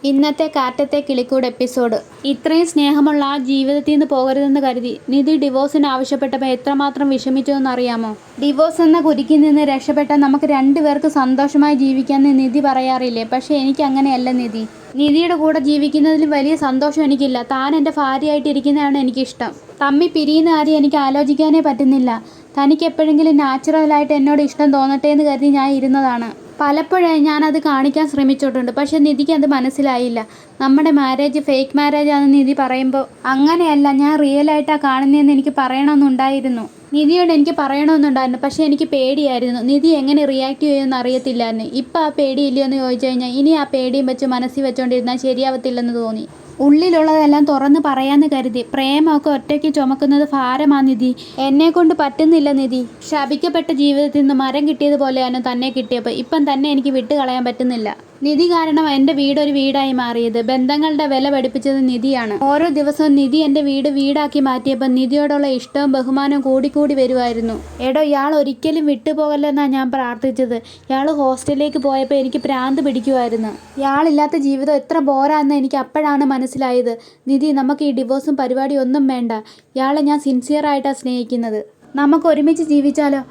ഇന്നത്തെ കാറ്റത്തെ കിളിക്കൂട് എപ്പിസോഡ്. ഇത്രയും സ്നേഹമുള്ള ആ ജീവിതത്തിൽ നിന്ന് പോകരുതെന്ന് കരുതി നിധി ഡിവോഴ്സിന് ആവശ്യപ്പെട്ടപ്പോൾ എത്രമാത്രം വിഷമിച്ചു എന്നറിയാമോ? ഡിവോഴ്സ് എന്ന കുരുക്കിൽ നിന്ന് രക്ഷപ്പെട്ട നമുക്ക് രണ്ടുപേർക്ക് സന്തോഷമായി ജീവിക്കാമെന്ന് നിധി പറയാറില്ലേ? പക്ഷേ എനിക്ക് അങ്ങനെയല്ല നിധി. നിധിയുടെ കൂടെ ജീവിക്കുന്നതിൽ വലിയ സന്തോഷം എനിക്കില്ല. താൻ എൻ്റെ ഭാര്യയായിട്ട് ഇരിക്കുന്നതാണ് എനിക്കിഷ്ടം. തമ്മി പിരിയുന്ന കാര്യം എനിക്ക് ആലോചിക്കാനേ പറ്റുന്നില്ല. തനിക്ക് എപ്പോഴെങ്കിലും നാച്ചുറലായിട്ട് എന്നോട് ഇഷ്ടം തോന്നട്ടെ എന്ന് കരുതി ഞാൻ ഇരുന്നതാണ്. പലപ്പോഴായി ഞാനത് കാണിക്കാൻ ശ്രമിച്ചിട്ടുണ്ട്. പക്ഷെ നിധിക്ക് അത് മനസ്സിലായില്ല. നമ്മുടെ മാരേജ് ഫേക്ക് മാരേജ് ആണെന്ന് നിധി പറയുമ്പോൾ അങ്ങനെയല്ല, ഞാൻ റിയലായിട്ടാണ് കാണുന്നതെന്ന് എനിക്ക് പറയണമെന്നുണ്ടായിരുന്നു. നിധിയോട് എനിക്ക് പറയണമെന്നുണ്ടായിരുന്നു. പക്ഷേ എനിക്ക് പേടിയായിരുന്നു. നിധി എങ്ങനെ റിയാക്ട് ചെയ്യുമെന്ന് അറിയത്തില്ലായിരുന്നു. ഇപ്പം ആ പേടിയില്ലയോ എന്ന് ചോദിച്ചു കഴിഞ്ഞാൽ ഇനി ആ പേടിയും വെച്ച് മനസ്സിൽ വെച്ചുകൊണ്ടിരുന്നാൽ ശരിയാവത്തില്ലെന്ന് തോന്നി. ഉള്ളിലുള്ളതെല്ലാം തുറന്ന് പറയാമെന്ന് കരുതി. പ്രേമമൊക്കെ ഒറ്റയ്ക്ക് ചുമക്കുന്നത് ഭാരമാണ് നിധി. എന്നെക്കൊണ്ട് പറ്റുന്നില്ല നിധി. ശപിക്കപ്പെട്ട ജീവിതത്തിൽ നിന്ന് മരം കിട്ടിയതുപോലെയാണ് തന്നെ കിട്ടിയപ്പോൾ. ഇപ്പം തന്നെ എനിക്ക് വിട്ട് കളയാൻ പറ്റുന്നില്ല. നിധി കാരണം എൻ്റെ വീടൊരു വീടായി മാറിയത്. ബന്ധങ്ങളുടെ വില പഠിപ്പിച്ചത് നിധിയാണ്. ഓരോ ദിവസവും നിധി എൻ്റെ വീടാക്കി മാറ്റിയപ്പോൾ നിധിയോടുള്ള ഇഷ്ടവും ബഹുമാനവും കൂടിക്കൂടി വരുമായിരുന്നു. എടോ, ഇയാൾ ഒരിക്കലും വിട്ടുപോകല്ലെന്നാണ് ഞാൻ പ്രാർത്ഥിച്ചത്. ഇയാൾ ഹോസ്റ്റലിലേക്ക് പോയപ്പോൾ എനിക്ക് ഭ്രാന്ത് പിടിക്കുമായിരുന്നു. ഇയാളില്ലാത്ത ജീവിതം എത്ര ബോറാന്ന് എനിക്ക് അപ്പോഴാണ് മനസ്സിലായത്. നിധി, നമുക്ക് ഈ ഡിവോഴ്സും പരിപാടിയും ഒന്നും വേണ്ട. ഇയാളെ ഞാൻ സിൻസിയറായിട്ടാണ് സ്നേഹിക്കുന്നത്. നമുക്ക് ഒരുമിച്ച് ജീവിച്ചാലോ?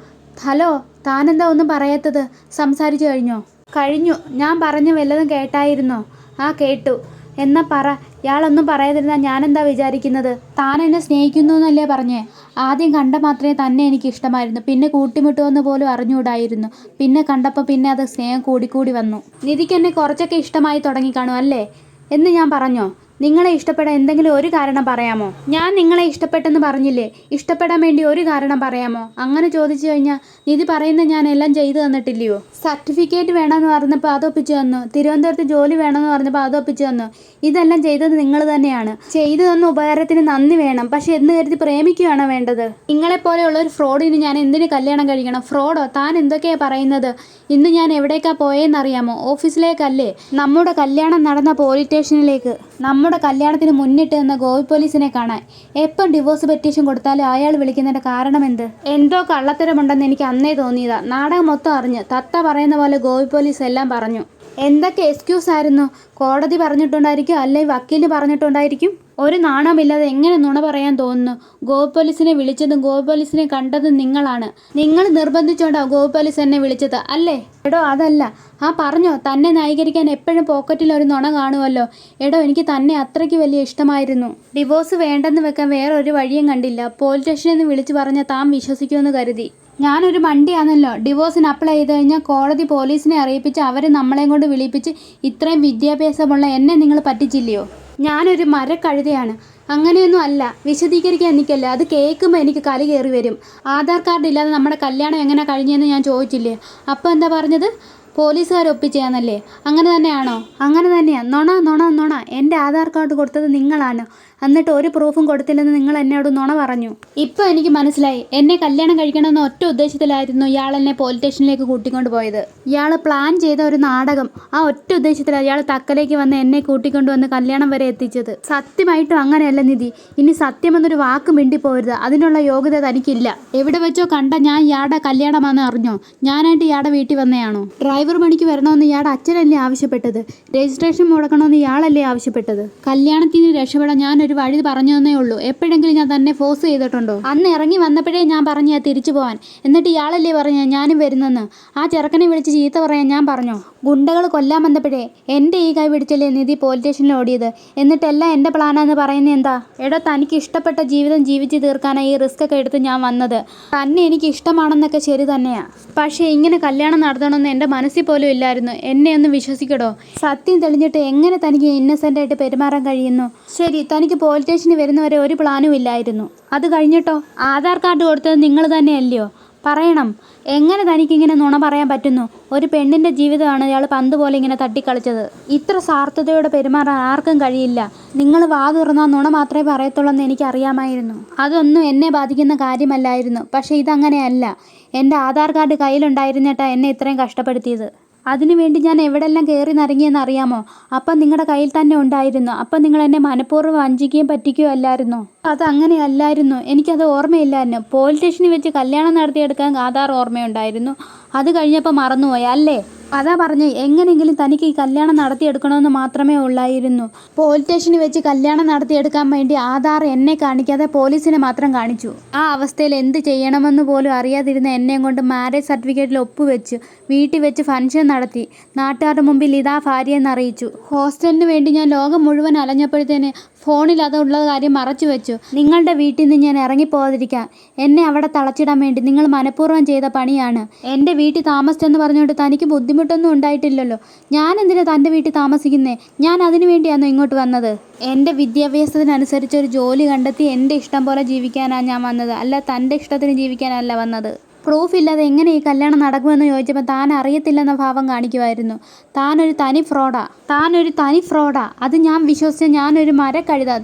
ഹലോ, താനെന്താ ഒന്നും പറയാത്തത്? സംസാരിച്ചു കഴിഞ്ഞു. ഞാൻ പറഞ്ഞ വല്ലതും കേട്ടായിരുന്നോ? ആ, കേട്ടു. എന്നാ പറ. ഇയാളൊന്നും പറയാതിരുന്നാൽ ഞാനെന്താ വിചാരിക്കുന്നത്? താൻ എന്നെ സ്നേഹിക്കുന്നു എന്നല്ലേ പറഞ്ഞേ? ആദ്യം കണ്ട മാത്രമേ തന്നെ എനിക്ക് ഇഷ്ടമായിരുന്നു. പിന്നെ കൂട്ടിമുട്ടുമെന്ന് പോലും അറിഞ്ഞുകൂടായിരുന്നു. പിന്നെ കണ്ടപ്പോൾ പിന്നെ അത് സ്നേഹം കൂടിക്കൂടി വന്നു. നിധിക്ക് എന്നെ കുറച്ചൊക്കെ ഇഷ്ടമായി തുടങ്ങിക്കാണും അല്ലേ എന്ന് ഞാൻ പറഞ്ഞോ? നിങ്ങളെ ഇഷ്ടപ്പെടാൻ എന്തെങ്കിലും ഒരു കാരണം പറയാമോ? ഞാൻ നിങ്ങളെ ഇഷ്ടപ്പെട്ടെന്ന് പറഞ്ഞില്ലേ? ഇഷ്ടപ്പെടാൻ വേണ്ടി ഒരു കാരണം പറയാമോ? അങ്ങനെ ചോദിച്ചു കഴിഞ്ഞാൽ നിധി പറയുന്നത് ഞാൻ എല്ലാം ചെയ്തു തന്നിട്ടില്ലയോ? സർട്ടിഫിക്കറ്റ് വേണമെന്ന് പറഞ്ഞപ്പോൾ അതൊപ്പിച്ചു തന്നു. തിരുവനന്തപുരത്ത് ജോലി വേണമെന്ന് പറഞ്ഞപ്പോൾ അതൊപ്പിച്ചു തന്നു. ഇതെല്ലാം ചെയ്തത് നിങ്ങൾ തന്നെയാണ്. ചെയ്തു തന്ന ഉപകാരത്തിന് നന്ദി വേണം. പക്ഷെ എന്ന് കരുതി പ്രേമിക്കുകയാണോ വേണ്ടത്? നിങ്ങളെപ്പോലെയുള്ള ഒരു ഫ്രോഡിന് ഞാൻ എന്തിന് കല്യാണം കഴിക്കണം? ഫ്രോഡോ? താൻ എന്തൊക്കെയാണ് പറയുന്നത്? ഇന്ന് ഞാൻ എവിടേക്കാണ് പോയെന്നറിയാമോ? ഓഫീസിലേക്കല്ലേ? നമ്മുടെ കല്യാണം നടന്ന പോലീസ് സ്റ്റേഷനിലേക്ക്. നമ്മുടെ കല്യാണത്തിന് മുന്നിട്ട് നിന്ന ഗോവി പോലീസിനെ കാണാൻ. എപ്പം ഡിവോഴ്സ് പെറ്റീഷൻ കൊടുത്താലും അയാൾ വിളിക്കുന്നതിൻ്റെ കാരണം എന്ത്? എന്തോ കള്ളത്തരമുണ്ടെന്ന് എനിക്ക് അന്നേ തോന്നിയതാ. നാടകം മൊത്തം അറിഞ്ഞ് തത്ത പറയുന്ന പോലെ ഗോവി പോലീസ് എല്ലാം പറഞ്ഞു. എന്തൊക്കെ എക്സ്ക്യൂസ് ആയിരുന്നു? കോടതി പറഞ്ഞിട്ടുണ്ടായിരിക്കും, അല്ലെങ്കിൽ വക്കീല് പറഞ്ഞിട്ടുണ്ടായിരിക്കും. ഒരു നാണമില്ലാതെ എങ്ങനെ നുണ പറയാൻ തോന്നുന്നു? ഗോവി പോലീസിനെ വിളിച്ചതും ഗോവി പോലീസിനെ കണ്ടതും നിങ്ങളാണ്. നിങ്ങൾ നിർബന്ധിച്ചോണ്ടാവും ഗോവി പോലീസ് എന്നെ വിളിച്ചത് അല്ലേ? എടോ, അതല്ല. ആ, പറഞ്ഞോ. തന്നെ ന്യായീകരിക്കാൻ എപ്പോഴും പോക്കറ്റിൽ ഒരു നുണ കാണുമല്ലോ. എടോ, എനിക്ക് തന്നെ അത്രയ്ക്ക് വലിയ ഇഷ്ടമായിരുന്നു. ഡിവോഴ്സ് വേണ്ടെന്ന് വെക്കാൻ വേറൊരു വഴിയും കണ്ടില്ല. പോലീസ് സ്റ്റേഷനിൽ നിന്ന് വിളിച്ചു പറഞ്ഞാൽ താൻ വിശ്വസിക്കുമെന്ന് കരുതി. ഞാനൊരു മണ്ടിയാണല്ലോ. ഡിവോഴ്സിന് അപ്ലൈ ചെയ്ത് കഴിഞ്ഞാൽ കോടതി പോലീസിനെ അറിയിപ്പിച്ച് അവർ നമ്മളെയും കൊണ്ട് വിളിപ്പിച്ച് ഇത്രയും വിദ്യാഭ്യാസമുള്ള എന്നെ നിങ്ങൾ പറ്റിച്ചില്ലയോ? ഞാനൊരു മരക്കഴുതയാണ്. അങ്ങനെയൊന്നും അല്ല. വിശദീകരിക്കാൻ എനിക്കല്ല. അത് കേൾക്കുമ്പോൾ എനിക്ക് കലി കയറി വരും. ആധാർ കാർഡ് ഇല്ലാതെ നമ്മുടെ കല്യാണം എങ്ങനെ കഴിഞ്ഞെന്ന് ഞാൻ ചോദിച്ചില്ലേ? അപ്പോൾ എന്താ പറഞ്ഞത്? പോലീസുകാർ ഒപ്പിച്ചെന്നല്ലേ? അങ്ങനെ തന്നെയാണോ? അങ്ങനെ തന്നെയാണ്. നുണ. എൻ്റെ ആധാർ കാർഡ് കൊടുത്തത് നിങ്ങളാണ്. എന്നിട്ട് ഒരു പ്രൂഫും കൊടുത്തില്ലെന്ന് നിങ്ങൾ എന്നോട് നുണ പറഞ്ഞു. ഇപ്പോൾ എനിക്ക് മനസ്സിലായി. എന്നെ കല്യാണം കഴിക്കണമെന്ന ഒറ്റ ഉദ്ദേശത്തിലായിരുന്നു ഇയാൾ എന്നെ പോലീസ് സ്റ്റേഷനിലേക്ക് കൂട്ടിക്കൊണ്ട് പോയത്. ഇയാൾ പ്ലാൻ ചെയ്ത ഒരു നാടകം. ആ ഒറ്റ ഉദ്ദേശത്തിലാണ് ഇയാൾ തക്കലേക്ക് വന്ന് എന്നെ കൂട്ടിക്കൊണ്ടുവന്ന് കല്യാണം വരെ എത്തിച്ചത്. സത്യമായിട്ടും അങ്ങനെയല്ല നിധി. ഇനി സത്യമെന്നൊരു വാക്ക് മിണ്ടിപ്പോരുത്. അതിനുള്ള യോഗ്യത തനിക്കില്ല. എവിടെ വെച്ചോ കണ്ട ഞാൻ ഇയാളുടെ കല്യാണമാണെന്ന് അറിഞ്ഞോ? ഞാനായിട്ട് ഇയാളുടെ വീട്ടിൽ വന്നതാണോ? ഡ്രൈവർ പണിക്ക് വരണമെന്ന് ഇയാളുടെ അച്ഛനല്ലേ ആവശ്യപ്പെട്ടത്? രജിസ്ട്രേഷൻ മുടക്കണമെന്ന് ഇയാളല്ലേ ആവശ്യപ്പെട്ടത്? കല്യാണത്തിന് രക്ഷപ്പെടാൻ ഞാനൊരു വഴി പറഞ്ഞു തന്നേ ഉള്ളൂ. എപ്പോഴെങ്കിലും ഞാൻ തന്നെ ഫോഴ്സ് ചെയ്തിട്ടുണ്ടോ? അന്ന് ഇറങ്ങി വന്നപ്പോഴേ ഞാൻ പറഞ്ഞു തിരിച്ചു പോവാൻ. എന്നിട്ട് ഇയാളല്ലേ പറഞ്ഞ ഞാനും വരുന്നെന്ന്. ആ ചെറുക്കനെ വിളിച്ച് ചീത്ത പറയാൻ ഞാൻ പറഞ്ഞോ? ഗുണ്ടകൾ കൊല്ലാൻ വന്നപ്പോഴേ എൻ്റെ ഈ കൈ പിടിച്ചല്ലേ നിധി പോലീസ് സ്റ്റേഷനിൽ ഓടിയത്. എന്നിട്ടെല്ലാം എൻ്റെ പ്ലാനാന്ന് പറയുന്നത് എന്താ? എടോ, തനിക്ക് ഇഷ്ടപ്പെട്ട ജീവിതം ജീവിച്ച് തീർക്കാനാണ് ഈ റിസ്ക് ഒക്കെ എടുത്ത് ഞാൻ വന്നത്. തന്നെ എനിക്ക് ഇഷ്ടമാണെന്നൊക്കെ ശരി തന്നെയാ. പക്ഷേ ഇങ്ങനെ കല്യാണം നടത്തണമെന്ന് എൻ്റെ മനസ്സിൽ പോലും ഇല്ലായിരുന്നു. എന്നെ ഒന്ന് വിശ്വസിക്കടോ. സത്യം തെളിഞ്ഞിട്ട് എങ്ങനെ തനിക്ക് ഇന്നസെൻ്റ് ആയിട്ട് പെരുമാറാൻ കഴിയുന്നു? ശരി, തനിക്ക് പോലീസ് സ്റ്റേഷനിൽ വരുന്നവരെ ഒരു പ്ലാനും ഇല്ലായിരുന്നു. അത് കഴിഞ്ഞിട്ടോ? ആധാർ കാർഡ് കൊടുത്തത് നിങ്ങൾ തന്നെയല്ലയോ? പറയണം. എങ്ങനെ തനിക്കിങ്ങനെ നുണ പറയാൻ പറ്റുന്നു? ഒരു പെണ്ണിൻ്റെ ജീവിതമാണ് ഇയാൾ പന്ത് പോലെ ഇങ്ങനെ തട്ടിക്കളിച്ചത്. ഇത്ര സ്വാർത്ഥതയോടെ പെരുമാറാൻ ആർക്കും കഴിയില്ല. നിങ്ങൾ വാ തുറന്നാൽ നുണ മാത്രമേ പറയത്തുള്ളൂ എന്ന് എനിക്കറിയാമായിരുന്നു. അതൊന്നും എന്നെ ബാധിക്കുന്ന കാര്യമല്ലായിരുന്നു. പക്ഷേ ഇതങ്ങനെയല്ല. എൻ്റെ ആധാർ കാർഡ് കയ്യിലുണ്ടായിരുന്നിട്ടാണ് എന്നെ ഇത്രയും കഷ്ടപ്പെടുത്തിയത്. അതിനുവേണ്ടി ഞാൻ എവിടെല്ലാം കയറി നിറങ്ങിയെന്ന് അറിയാമോ? അപ്പം നിങ്ങളുടെ കയ്യിൽ തന്നെ ഉണ്ടായിരുന്നു. അപ്പം നിങ്ങൾ എന്നെ മനഃപൂർവ്വം വഞ്ചിക്കുകയും പറ്റിക്കുകയോ അല്ലായിരുന്നോ? അതങ്ങനെയല്ലായിരുന്നു. എനിക്കത് ഓർമ്മയില്ലായിരുന്നു. പോലീസ് സ്റ്റേഷനിൽ വെച്ച് കല്യാണം നടത്തിയെടുക്കാൻ ആധാർ ഓർമ്മയുണ്ടായിരുന്നു. അത് കഴിഞ്ഞപ്പോൾ മറന്നുപോയി അല്ലേ? അതാ പറഞ്ഞേ, എങ്ങനെയെങ്കിലും തനിക്ക് ഈ കല്യാണം നടത്തിയെടുക്കണമെന്ന് മാത്രമേ ഉള്ളായിരുന്നു. പോലീസ് സ്റ്റേഷനിൽ വെച്ച് കല്യാണം നടത്തിയെടുക്കാൻ വേണ്ടി ആധാർ എന്നെ കാണിക്കാതെ പോലീസിനെ മാത്രം കാണിച്ചു. ആ അവസ്ഥയിൽ എന്ത് ചെയ്യണമെന്ന് പോലും അറിയാതിരുന്ന എന്നെയും കൊണ്ട് മാരേജ് സർട്ടിഫിക്കറ്റിൽ ഒപ്പുവെച്ചു. വീട്ടിൽ വെച്ച് ഫംഗ്ഷൻ നടത്തി. നാട്ടുകാരുടെ മുമ്പിൽ ഇതാ ഭാര്യയെന്ന് അറിയിച്ചു. ഹോസ്റ്റലിന് വേണ്ടി ഞാൻ ലോകം മുഴുവൻ അലഞ്ഞപ്പോഴത്തേന് ഫോണിൽ അതുള്ള കാര്യം മറച്ചു വെച്ചു. നിങ്ങളുടെ വീട്ടിൽ നിന്ന് ഞാൻ ഇറങ്ങിപ്പോകാതിരിക്കാം. എന്നെ അവിടെ തളച്ചിടാൻ വേണ്ടി നിങ്ങൾ മനഃപൂർവ്വം ചെയ്ത പണിയാണ്. എൻ്റെ വീട്ടിൽ താമസിച്ചെന്ന് പറഞ്ഞുകൊണ്ട് തനിക്ക് ബുദ്ധിമുട്ടൊന്നും ഉണ്ടായിട്ടില്ലല്ലോ. ഞാൻ എന്തിനാ തൻ്റെ വീട്ടിൽ താമസിക്കുന്നേ? ഞാൻ അതിനു വേണ്ടിയാണോ ഇങ്ങോട്ട് വന്നത്? എൻ്റെ വിദ്യാഭ്യാസത്തിനനുസരിച്ച് ഒരു ജോലി കണ്ടെത്തി എൻ്റെ ഇഷ്ടം പോലെ ജീവിക്കാനാണ് ഞാൻ വന്നത്, അല്ല തൻ്റെ ഇഷ്ടത്തിന് ജീവിക്കാനല്ല വന്നത്. പ്രൂഫ് ഇല്ലാതെ എങ്ങനെ ഈ കല്യാണം നടക്കുമെന്ന് ചോദിച്ചപ്പോൾ താൻ അറിയത്തില്ലെന്ന ഭാവം കാണിക്കുമായിരുന്നു. താനൊരു തനി ഫ്രോഡാ. അത് ഞാൻ വിശ്വസിച്ച ഞാനൊരു മരക്കഴുത.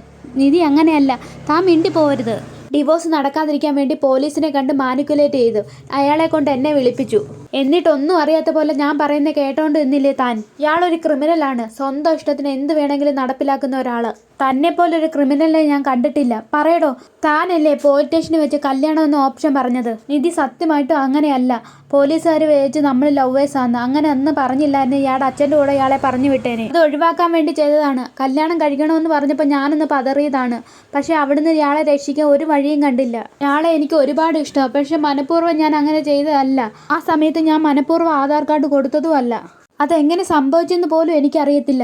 നിധി അങ്ങനെയല്ല. താൻ മിണ്ടി പോവരുത്. ഡിവോഴ്സ് നടക്കാതിരിക്കാൻ വേണ്ടി പോലീസിനെ കണ്ട് മാനിക്കുലേറ്റ് ചെയ്തു. അയാളെ കൊണ്ട് എന്നെ വിളിപ്പിച്ചു. എന്നിട്ടൊന്നും അറിയാത്ത പോലെ ഞാൻ പറയുന്നത് കേട്ടോണ്ട് നിന്നില്ലേ താൻ? ഇയാളൊരു ക്രിമിനലാണ്. സ്വന്തം ഇഷ്ടത്തിന് എന്ത് വേണമെങ്കിലും നടപ്പിലാക്കുന്ന ഒരാള്. തന്നെപ്പോലൊരു ക്രിമിനലിനെ ഞാൻ കണ്ടിട്ടില്ല. പറയടോ, താനല്ലേ പോലീസ് സ്റ്റേഷനിൽ വെച്ച് കല്യാണം എന്ന ഓപ്ഷൻ പറഞ്ഞത്? നിധി സത്യമായിട്ടും അങ്ങനെയല്ല. പോലീസുകാർ വെച്ച് നമ്മൾ ലവേഴ്സ് ആണ്. അങ്ങനെ അന്ന് പറഞ്ഞില്ലായിരുന്നു. ഇയാളുടെ അച്ഛൻ്റെ കൂടെ ഇയാളെ പറഞ്ഞു വിട്ടേനെ. അത് ഒഴിവാക്കാൻ വേണ്ടി ചെയ്തതാണ്. കല്യാണം കഴിക്കണമെന്ന് പറഞ്ഞപ്പോൾ ഞാനൊന്ന് പതറിയതാണ്. പക്ഷെ അവിടുന്ന് ഇയാളെ രക്ഷിക്കാൻ ഒരു വഴിയും കണ്ടില്ല. ഇയാളെ എനിക്ക് ഒരുപാട് ഇഷ്ടമാണ്. പക്ഷെ മനഃപൂർവ്വം ഞാൻ അങ്ങനെ ചെയ്തതല്ല. ആ സമയത്ത് ഞാൻ മനഃപൂർവ്വം ആധാർ കാർഡ് കൊടുത്തതുമല്ല. അതെങ്ങനെ സംഭവിച്ചെന്ന് പോലും എനിക്കറിയത്തില്ല.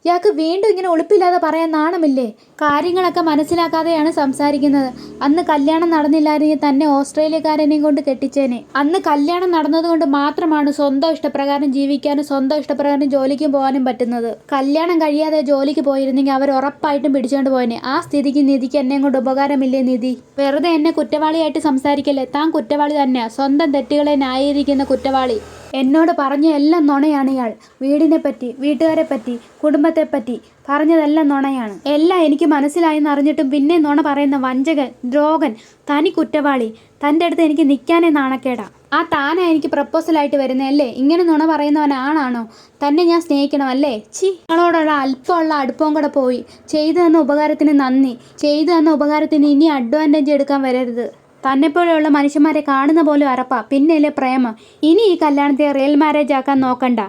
ഇയാൾക്ക് വീണ്ടും ഇങ്ങനെ ഒളിപ്പില്ലാതെ പറയാൻ നാണമില്ലേ? കാര്യങ്ങളൊക്കെ മനസ്സിലാക്കാതെയാണ് സംസാരിക്കുന്നത്. അന്ന് കല്യാണം നടന്നില്ലായിരുന്നെങ്കിൽ തന്നെ ഓസ്ട്രേലിയക്കാരനെയും കൊണ്ട് കെട്ടിച്ചേനെ. അന്ന് കല്യാണം നടന്നതുകൊണ്ട് മാത്രമാണ് സ്വന്തം ഇഷ്ടപ്രകാരം ജീവിക്കാനും സ്വന്തം ഇഷ്ടപ്രകാരം ജോലിക്കും പോകാനും പറ്റുന്നത്. കല്യാണം കഴിയാതെ ജോലിക്ക് പോയിരുന്നെങ്കിൽ അവർ ഉറപ്പായിട്ടും പിടിച്ചുകൊണ്ട് പോയനെ. ആ സ്ഥിതിക്ക് നിധിക്ക് എന്നെയും കൊണ്ട് ഉപകാരമില്ലേ നിധി? വെറുതെ എന്നെ കുറ്റവാളിയായിട്ട് സംസാരിക്കല്ലേ. താൻ കുറ്റവാളി തന്നെയാ. സ്വന്തം തെറ്റുകളെ ന്യായീകരിക്കുന്ന കുറ്റവാളി. എന്നോട് പറഞ്ഞ എല്ലാം നുണയാണ് ഇയാൾ. വീടിനെ പറ്റി, വീട്ടുകാരെ പറ്റി, കുടുംബത്തെപ്പറ്റി പറഞ്ഞതെല്ലാം നുണയാണ്. എല്ലാം എനിക്ക് മനസ്സിലായെന്ന് അറിഞ്ഞിട്ടും പിന്നെ നുണ പറയുന്ന വഞ്ചകൻ, ദ്രോഹൻ, തനി കുറ്റവാളി. തൻ്റെ അടുത്ത് എനിക്ക് നിൽക്കാനേ നാണക്കേടാ. ആ താനാ എനിക്ക് പ്രപ്പോസലായിട്ട് വരുന്നതല്ലേ? ഇങ്ങനെ നുണ പറയുന്നവനാണാണോ? തന്നെ ഞാൻ സ്നേഹിക്കണം അല്ലേ? നിങ്ങളോടുള്ള അല്പമുള്ള അടുപ്പവും കൂടെ പോയി. ചെയ്തു തന്ന ഉപകാരത്തിന് നന്ദി. ചെയ്തു തന്ന ഉപകാരത്തിന് ഇനി അഡ്വാൻറ്റേജ് എടുക്കാൻ വരരുത്. തന്നെപ്പോലെയുള്ള മനുഷ്യന്മാരെ കാണുന്ന പോലും അറപ്പാ. പിന്നെയല്ലേ പ്രേമം. ഇനി ഈ കല്യാണത്തെ റിയൽ മാരേജ് ആക്കാൻ നോക്കണ്ട.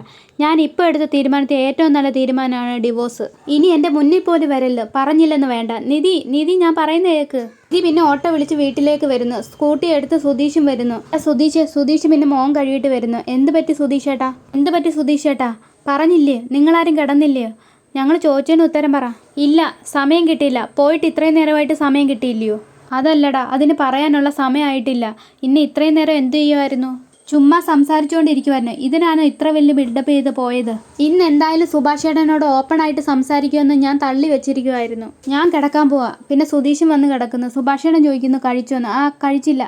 ഞാൻ ഇപ്പോൾ എടുത്ത തീരുമാനത്തിൽ ഏറ്റവും നല്ല തീരുമാനമാണ് ഡിവോഴ്സ്. ഇനി എൻ്റെ മുന്നിൽ പോലും വരല്ലോ. പറഞ്ഞില്ലെന്ന് വേണ്ട. നിധി ഞാൻ പറയുന്ന കേൾക്ക്. നിധി പിന്നെ ഓട്ടോ വിളിച്ച് വീട്ടിലേക്ക് വരുന്നു. സ്കൂട്ടി എടുത്ത് സുധീഷും വരുന്നു. സുധീഷ് പിന്നെ മോൻ കഴിയിട്ട് വരുന്നു. എന്ത് പറ്റി സുധീഷ് ചേട്ടാ? പറഞ്ഞില്ലേ? നിങ്ങളാരും കിടന്നില്ലയോ? ഞങ്ങൾ ചോദിച്ചതിന് ഉത്തരം പറ. ഇല്ല, സമയം കിട്ടിയില്ല. പോയിട്ട് ഇത്രയും നേരമായിട്ട് സമയം കിട്ടിയില്ലയോ? അതല്ലടാ, അതിന് പറയാനുള്ള സമയമായിട്ടില്ല. ഇന്ന് ഇത്രയും നേരം എന്ത് ചെയ്യുമായിരുന്നു? ചുമ്മാ സംസാരിച്ചുകൊണ്ടിരിക്കുമായിരുന്നു. ഇതിനാണ് ഇത്ര വലിയ ബിൽഡപ്പ് ചെയ്ത് പോയത്. ഇന്ന് എന്തായാലും സുഭാഷ് ചേട്ടനോട് ഓപ്പണായിട്ട് സംസാരിക്കുമെന്ന് ഞാൻ തള്ളി വെച്ചിരിക്കുമായിരുന്നു. ഞാൻ കിടക്കാൻ പോവാ. പിന്നെ സുധീഷും വന്ന് കിടക്കുന്നു. സുഭാഷ് ചേട്ടൻ ചോദിക്കുന്നു കഴിച്ചോന്ന്. കഴിച്ചില്ല.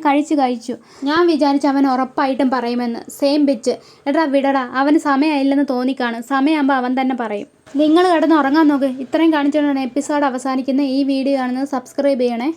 കഴിച്ചു. ഞാൻ വിചാരിച്ചു അവൻ ഉറപ്പായിട്ടും പറയുമെന്ന്. Same pitch. എടാ വിടടാ, അവന് സമയമായില്ലെന്ന് തോന്നിക്കാണും. സമയമാകുമ്പോൾ അവൻ തന്നെ പറയും. നിങ്ങൾ കിടന്ന് ഉറങ്ങാൻ നോക്ക്. ഇത്രയും കാണിച്ചുകൊണ്ടാണ് എപ്പിസോഡ് അവസാനിക്കുന്നത്. ഈ വീഡിയോ കാണുന്നത് സബ്സ്ക്രൈബ് ചെയ്യണേ.